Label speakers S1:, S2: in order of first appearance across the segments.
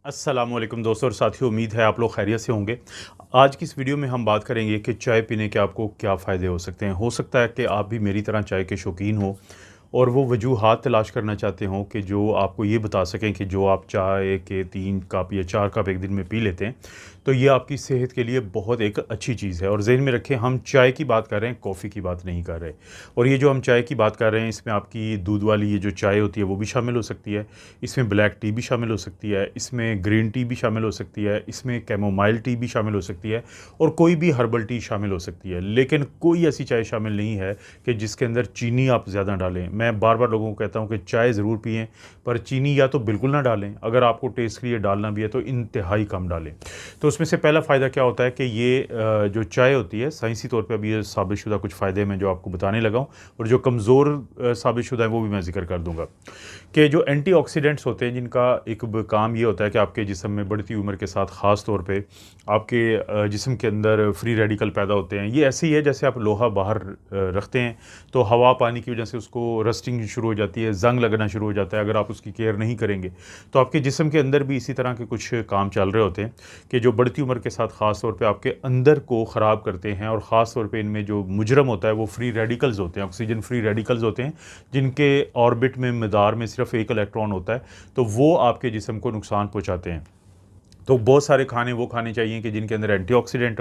S1: अस्सलामुअलैकुम दोस्तों और साथियों, उम्मीद है आप लोग खैरियत से होंगे। आज की इस वीडियो में हम बात करेंगे कि चाय पीने के आपको क्या फ़ायदे हो सकते हैं। हो सकता है कि आप भी मेरी तरह चाय के शौकीन हो और वो वजूहात तलाश करना चाहते हों कि जो आपको ये बता सकें कि जो आप चाय के 3 कप या 4 कप एक दिन में पी लेते हैं, तो ये आपकी सेहत के लिए बहुत एक अच्छी चीज़ है। और ज़हन में रखें, हम चाय की बात कर रहे हैं, कॉफ़ी की बात नहीं कर रहे। और ये जो हम चाय की बात कर रहे हैं, इसमें आपकी दूध वाली ये जो चाय होती है वो भी शामिल हो सकती है, इसमें ब्लैक टी भी शामिल हो सकती है, इसमें ग्रीन टी भी शामिल हो सकती है, इसमें कैमोमाइल टी भी शामिल हो सकती है और कोई भी हर्बल टी शामिल हो सकती है। लेकिन कोई ऐसी चाय शामिल नहीं है कि जिसके अंदर चीनी आप ज़्यादा डालें। मैं बार-बार लोगों को कहता हूँ कि चाय ज़रूर पिएँ, पर चीनी या तो बिल्कुल ना डालें, अगर आपको टेस्ट के लिए डालना भी है तो इंतहाई कम डालें। तो उसमें से पहला फ़ायदा क्या होता है कि ये जो चाय होती है, साइंसी तौर पे अभी ये साबितशुदा कुछ फ़ायदे मैं जो आपको बताने लगा हूँ और जो कमज़ोर साबितशुदा है वो भी मैं ज़िक्र कर दूँगा। कि जो एंटीऑक्सीडेंट्स होते हैं, जिनका एक काम ये होता है कि आपके जिस्म में बढ़ती उम्र के साथ ख़ास तौर पे आपके जिस्म के अंदर फ्री रेडिकल पैदा होते हैं। ये ऐसे ही है जैसे आप लोहा बाहर रखते हैं तो हवा पानी की वजह से उसको रस्टिंग शुरू हो जाती है, ज़ंग लगना शुरू हो जाता है। अगर आप उसकी केयर नहीं करेंगे तो आपके जिस्म के अंदर भी इसी तरह के कुछ काम चल रहे होते हैं कि जो बढ़ती उम्र के साथ ख़ास तौर पे आपके अंदर को ख़राब करते हैं। और ख़ास तौर पे इनमें जो मुजरम होता है वो फ्री रेडिकल्स होते हैं, ऑक्सीजन फ्री रेडिकल्स होते हैं, जिनके ऑर्बिट में मदार में सिर्फ एक इलेक्ट्रॉन होता है, तो वो आपके जिस्म को नुकसान पहुंचाते हैं। तो बहुत सारे खाने वो खाने चाहिए कि जिनके अंदर एंटीऑक्सीडेंट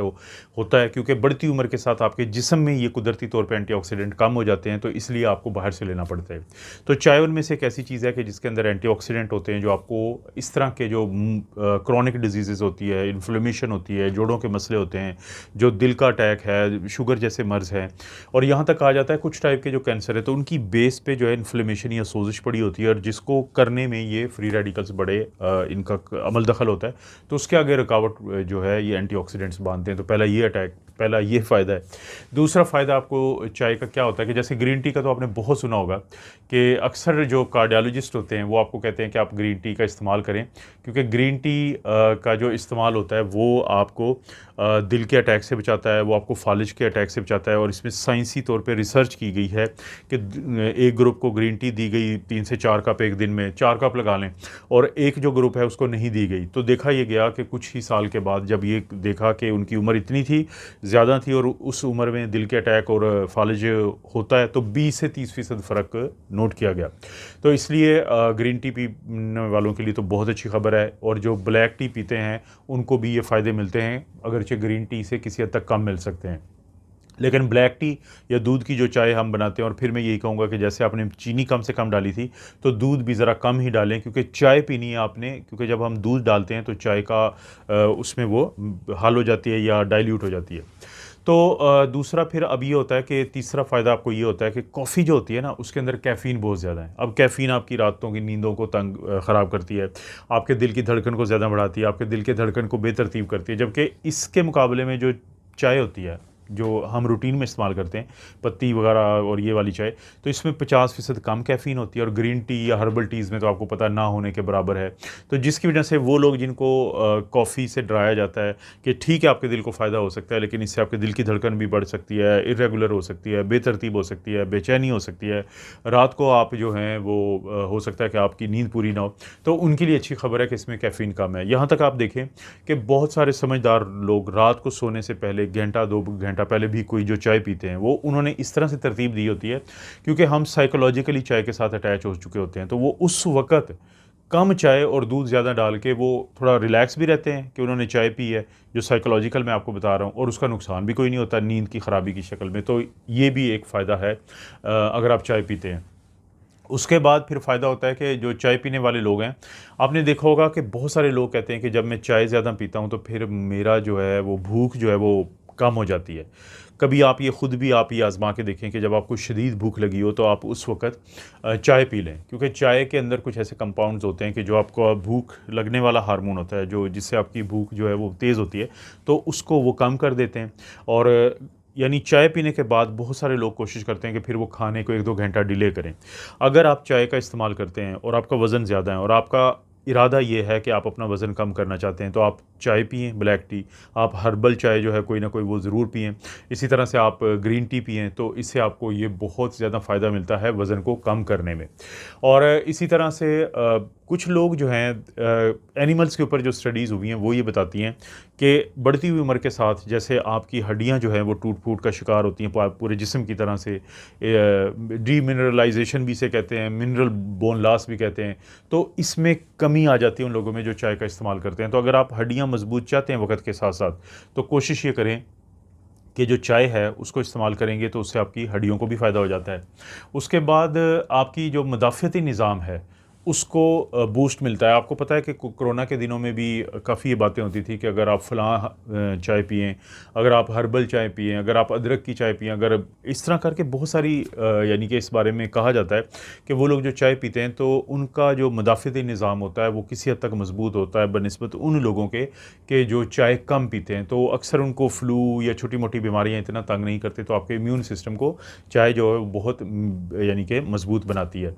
S1: होता है, क्योंकि बढ़ती उम्र के साथ आपके जिस्म में ये कुदरती तौर पे एंटीऑक्सीडेंट कम हो जाते हैं, तो इसलिए आपको बाहर से लेना पड़ता है। तो चाय उनमें से एक ऐसी चीज़ है कि जिसके अंदर एंटीऑक्सीडेंट होते हैं, जो आपको इस तरह के जो क्रॉनिक डिजीज़ होती है, इन्फ्लेमेशन होती है, जोड़ों के मसले होते हैं, जो दिल का अटैक है, शुगर जैसे मर्ज़ हैं, और यहाँ तक कहा जाता है कुछ टाइप के जो कैंसर है, तो उनकी बेस पे जो है इन्फ्लेमेशन या सोजिश पड़ी होती है, और जिसको करने में ये फ्री रेडिकल्स बड़े इनका अमल दखल होता है। तो उसके आगे रुकावट जो है ये एंटीऑक्सीडेंट्स बांधते हैं। तो पहला ये फ़ायदा है। दूसरा फ़ायदा आपको चाय का क्या होता है कि जैसे ग्रीन टी का तो आपने बहुत सुना होगा कि अक्सर जो कार्डियोलॉजिस्ट होते हैं वो आपको कहते हैं कि आप ग्रीन टी का इस्तेमाल करें, क्योंकि ग्रीन टी का जो इस्तेमाल होता है वो आपको दिल के अटैक से बचाता है, वो आपको फालिज के अटैक से बचाता है। और इसमें साइंसी तौर पे रिसर्च की गई है कि एक ग्रुप को ग्रीन टी दी गई 3 से 4 कप एक दिन में, 4 कप लगा लें, और एक जो ग्रुप है उसको नहीं दी गई। तो देखा ये गया कि कुछ ही साल के बाद जब ये देखा कि उनकी उम्र इतनी थी, ज़्यादा थी, और उस उम्र में दिल के अटैक और फालिज होता है, तो 20 से 30% फ़र्क नोट किया गया। तो इसलिए ग्रीन टी पीने वालों के लिए तो बहुत अच्छी खबर है, और जो ब्लैक टी पीते हैं उनको भी ये फ़ायदे मिलते हैं, अगरचे ग्रीन टी से किसी हद तक कम मिल सकते हैं। लेकिन ब्लैक टी या दूध की जो चाय हम बनाते हैं, और फिर मैं यही कहूँगा कि जैसे आपने चीनी कम से कम डाली थी, तो दूध भी ज़रा कम ही डालें, क्योंकि चाय पीनी है आपने, क्योंकि जब हम दूध डालते हैं तो चाय का उसमें वो हल हो जाती है या डाइल्यूट हो जाती है। तो दूसरा फिर अब ये होता है कि तीसरा फ़ायदा आपको ये होता है कि कॉफ़ी जो होती है ना, उसके अंदर कैफ़ीन बहुत ज़्यादा है। अब कैफ़ीन आपकी रातों की नींदों को ख़राब करती है, आपके दिल की धड़कन को ज़्यादा बढ़ाती है, आपके दिल के धड़कन को बेतरतीब करती है, जबकि इसके मुकाबले में जो चाय होती है जो हम रूटीन में इस्तेमाल करते हैं, पत्ती वगैरह और ये वाली चाय, तो इसमें 50% कम कैफ़ीन होती है, और ग्रीन टी या हर्बल टीज़ में तो आपको पता ना होने के बराबर है। तो जिसकी वजह से वो लोग जिनको कॉफ़ी से डराया जाता है कि ठीक है आपके दिल को फ़ायदा हो सकता है, लेकिन इससे आपके दिल की धड़कन भी बढ़ सकती है, इर्रेगुलर हो सकती है, बेतरतीब हो सकती है, बेचैनी हो सकती है, रात को आप जो हैं वो हो सकता है कि आपकी नींद पूरी ना हो, तो उनके लिए अच्छी खबर है कि इसमें कैफ़ीन कम है। यहाँ तक आप देखें कि बहुत सारे समझदार लोग रात को सोने से पहले घंटा 2 घंटा पहले भी कोई जो चाय पीते हैं, वो उन्होंने इस तरह से तरतीब दी होती है, क्योंकि हम साइकोलॉजिकली चाय के साथ अटैच हो चुके होते हैं, तो वो उस वक़्त कम चाय और दूध ज़्यादा डाल के वो थोड़ा रिलैक्स भी रहते हैं कि उन्होंने चाय पी है, जो साइकोलॉजिकल मैं आपको बता रहा हूँ, और उसका नुकसान भी कोई नहीं होता नींद की ख़राबी की शक्ल में। तो ये भी एक फ़ायदा है अगर आप चाय पीते हैं। उसके बाद फिर फ़ायदा होता है कि जो चाय पीने वाले लोग हैं, आपने देखा होगा कि बहुत सारे लोग कहते हैं कि जब मैं चाय ज़्यादा पीता हूँ तो फिर मेरा जो है वो भूख जो है वो कम हो जाती है। कभी आप ये खुद भी आप ये आज़मा के देखें कि जब आपको शदीद भूख लगी हो तो आप उस वक़्त चाय पी लें, क्योंकि चाय के अंदर कुछ ऐसे कंपाउंड्स होते हैं कि जो आपको भूख लगने वाला हार्मोन होता है, जो जिससे आपकी भूख जो है वो तेज़ होती है, तो उसको वो कम कर देते हैं। और यानी चाय पीने के बाद बहुत सारे लोग कोशिश करते हैं कि फिर वो खाने को 1-2 घंटा डिले करें। अगर आप चाय का इस्तेमाल करते हैं और आपका वज़न ज़्यादा है और आपका इरादा ये है कि आप अपना वज़न कम करना चाहते हैं, तो आप चाय पिएँ ब्लैक टी, आप हर्बल चाय जो है कोई ना कोई वो ज़रूर पिएँ। इसी तरह से आप ग्रीन टी पिएँ, तो इससे आपको ये बहुत ज़्यादा फ़ायदा मिलता है वज़न को कम करने में। और इसी तरह से कुछ लोग जो हैं एनिमल्स के ऊपर जो स्टडीज़ हुई हैं वो ये बताती हैं कि बढ़ती हुई उम्र के साथ जैसे आपकी हड्डियाँ जो हैं वो टूट-फूट का शिकार होती हैं पूरे जिस्म की तरह से, डीमिनरलाइज़ेशन भी इसे कहते हैं, मिनरल बोन लॉस भी कहते हैं। तो इसमें कमी आ जाती है उन लोगों में जो चाय का इस्तेमाल करते हैं। तो अगर आप हड्डियाँ मज़बूत चाहते हैं वक़्त के साथ-साथ, तो कोशिश ये करें कि जो चाय है उसको इस्तेमाल करेंगे तो उससे आपकी हड्डियों को भी फ़ायदा हो जाता है। उसके बाद आपकी जो मदाफ़ियती निज़ाम है उसको बूस्ट मिलता है। आपको पता है कि कोरोना के दिनों में भी काफ़ी ये बातें होती थी कि अगर आप फ़लाँ चाय पिएँ, अगर आप हर्बल चाय पिएँ, अगर आप अदरक की चाय पिएँ, अगर इस तरह करके बहुत सारी यानी कि इस बारे में कहा जाता है कि वो लोग जो चाय पीते हैं तो उनका जो मदाफ़ियती निज़ाम होता है वो किसी हद तक मज़बूत होता है बनिस्बत उन लोगों के जो चाय कम पीते हैं। तो अक्सर उनको फ़्लू या छोटी-मोटी बीमारियाँ इतना तंग नहीं करती, तो आपके इम्यून सिस्टम को चाय जो है वो बहुत यानी कि मज़बूत बनाती है।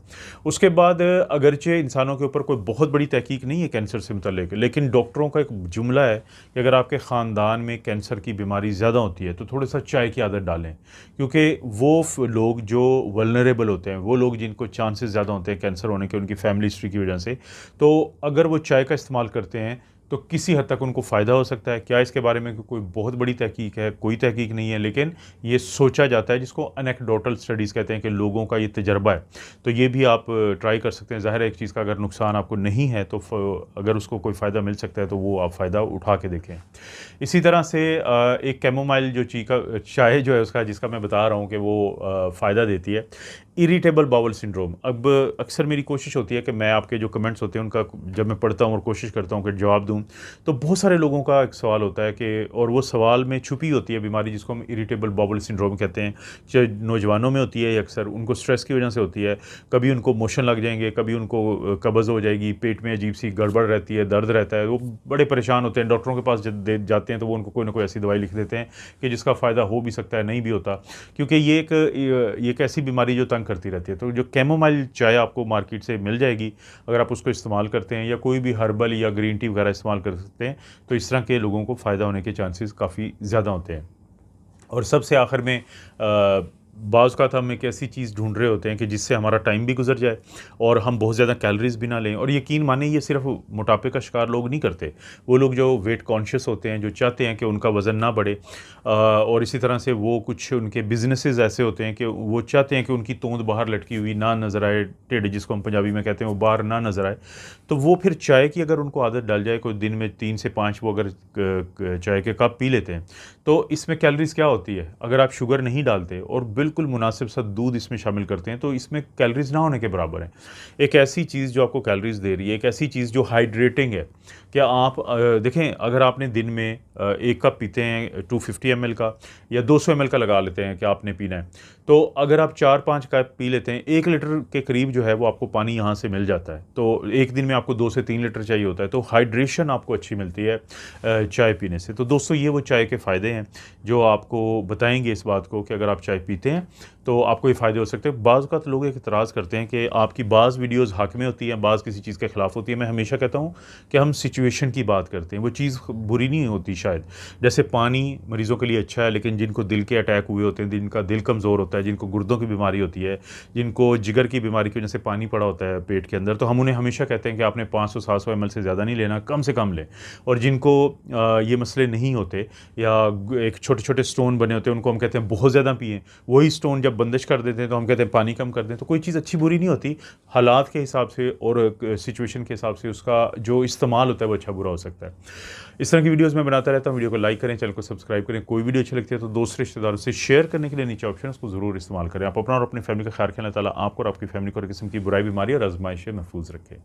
S1: उसके बाद अगरचे इंसानों के ऊपर कोई बहुत बड़ी तहकीक नहीं है कैंसर से मुतल्लिक, लेकिन डॉक्टरों का एक जुमला है कि अगर आपके ख़ानदान में कैंसर की बीमारी ज़्यादा होती है तो थोड़ा-सा चाय की आदत डालें, क्योंकि वो लोग जो वल्नरेबल होते हैं, वो लोग जिनको चांसेस ज़्यादा होते हैं कैंसर होने के उनकी फैमिली हिस्ट्री की वजह से, तो अगर वो चाय का इस्तेमाल करते हैं तो किसी हद तक उनको फ़ायदा हो सकता है। क्या इसके बारे में कोई बहुत बड़ी तहकीक है? कोई तहकीक नहीं है, लेकिन ये सोचा जाता है, जिसको एनेक्डोटल स्टडीज़ कहते हैं कि लोगों का ये तजर्बा है। तो ये भी आप ट्राई कर सकते हैं। ज़ाहिर है एक चीज़ का अगर नुकसान आपको नहीं है तो अगर उसको कोई फ़ायदा मिल सकता है तो वो आप फ़ायदा उठा के देखें। इसी तरह से एक कैमोमाइल जो चाय जो है उसका जिसका मैं बता रहा हूँ कि वो फ़ायदा देती है, इरिटेबल बाउल सिंड्रोम। अब अक्सर मेरी कोशिश होती है कि मैं आपके जो कमेंट्स होते हैं उनका जब मैं पढ़ता हूँ और कोशिश करता हूँ कि जवाब दूँ, तो बहुत सारे लोगों का एक सवाल होता है कि और वो सवाल में छुपी होती है बीमारी जिसको हम इरिटेबल बाउल सिंड्रोम कहते हैं। जो नौजवानों में होती है ये अक्सर उनको स्ट्रेस की वजह से होती है। कभी उनको मोशन लग जाएंगे, कभी उनको कब्ज़ हो जाएगी, पेट में अजीब सी गड़बड़ रहती है, दर्द रहता है, वो बड़े परेशान होते हैं। डॉक्टरों के पास जब जाते हैं तो वो उनको कोई ना कोई ऐसी दवाई लिख देते हैं कि जिसका फ़ायदा हो भी सकता है, नहीं भी होता, क्योंकि ये एक ऐसी बीमारी जो तंग करती रहती है। तो जो कैमोमाइल चाय आपको मार्केट से मिल जाएगी, अगर आप उसको इस्तेमाल करते हैं या कोई भी हर्बल या ग्रीन टी वगैरह इस्तेमाल कर सकते हैं, तो इस तरह के लोगों को फ़ायदा होने के चांसेस काफ़ी ज़्यादा होते हैं। और सबसे आखिर में बाज़ औक़ात हम एक ऐसी चीज़ ढूँढ रहे होते हैं कि जिससे हमारा टाइम भी गुज़र जाए और हम बहुत ज़्यादा कैलोरीज़ भी ना लें। और यकीन मानिए ये सिर्फ़ मोटापे का शिकार लोग नहीं करते, वो लोग जो वेट कॉन्शियस होते हैं, जो चाहते हैं कि उनका वज़न ना बढ़े, और इसी तरह से वो कुछ उनके बिज़नेसेस ऐसे होते हैं कि वो चाहते हैं कि उनकी तोंद बाहर लटकी हुई ना नज़र आए, टेढ़ी जिसको हम पंजाबी में कहते हैं, वो बाहर ना नज़र आए। तो वो फिर चाय की अगर उनको आदत डल जाए, कोई दिन में 3 से 5 वो अगर चाय के कप पी लेते हैं, तो इसमें कैलोरीज़ क्या होती है, अगर आप शुगर नहीं डालते और बिल्कुल मुनासिब सा दूध इसमें शामिल करते हैं, तो इसमें कैलोरीज़ ना होने के बराबर है। एक ऐसी चीज़ जो आपको कैलोरीज़ दे रही है, एक ऐसी चीज़ जो हाइड्रेटिंग है। क्या आप देखें, अगर आपने दिन में 1 कप पीते हैं 250 ml का या 200 ml का लगा लेते हैं कि आपने पीना है, तो अगर आप 4-5 कप पी लेते हैं, 1 लीटर के करीब जो है वो आपको पानी यहाँ से मिल जाता है। तो एक दिन में आपको 2 से 3 लीटर चाहिए होता है, तो हाइड्रेशन आपको अच्छी मिलती है चाय पीने से। तो दोस्तों ये वो चाय के फ़ायदे हैं जो आपको बताएंगे इस बात को कि अगर आप चाय पीते हैं तो आपको ये फ़ायदे हो सकते हैं। बाज़ औक़ात लोग एक इतराज़ करते हैं कि आपकी बाज़ वीडियोज़ हक़ में होती हैं, बाज़ किसी चीज़ के ख़िलाफ़ होती है। मैं हमेशा कहता हूँ कि हम सिचुएशन की बात करते हैं, वो चीज़ बुरी नहीं होती शायद। जैसे पानी मरीज़ों के लिए अच्छा है, लेकिन जिनको दिल के अटैक हुए होते हैं, जिनका दिल कमज़ोर होता है, जिनको गुर्दों की बीमारी होती है, जिनको जिगर की बीमारी की वजह से पानी पड़ा होता है पेट के अंदर, तो हम उन्हें हमेशा कहते हैं कि आपने 500-700 ml से ज़्यादा नहीं लेना, कम से कम लें। और जिनको ये मसले नहीं होते या एक छोटे-छोटे स्टोन बने होते हैं, उनको हम कहते हैं बहुत ज़्यादा पिएँ। वही स्टोन जब बंदिश कर देते हैं तो हम कहते हैं पानी कम कर दें। तो कोई चीज़ अच्छी बुरी नहीं होती, हालात के हिसाब से और सिचुएशन के हिसाब से उसका जो इस्तेमाल होता है वो अच्छा बुरा हो सकता है। इस तरह की वीडियोज़ मैं बनाता रहता हूँ। वीडियो को लाइक करें, चैनल को सब्सक्राइब करें। कोई वीडियो अच्छी लगती है तो दोस्त रिश्तेदारों से शेयर करने के लिए नीचे ऑप्शन है, उसको ज़रूर इस्तेमाल करें। आप अपना और अपनी फैमिली का ख्याल रखें। अल्लाह ताला आपको और आपकी फैमिली को हर किस्म की बुराई, बीमारी और आज़माइश से महफूज़ रखे।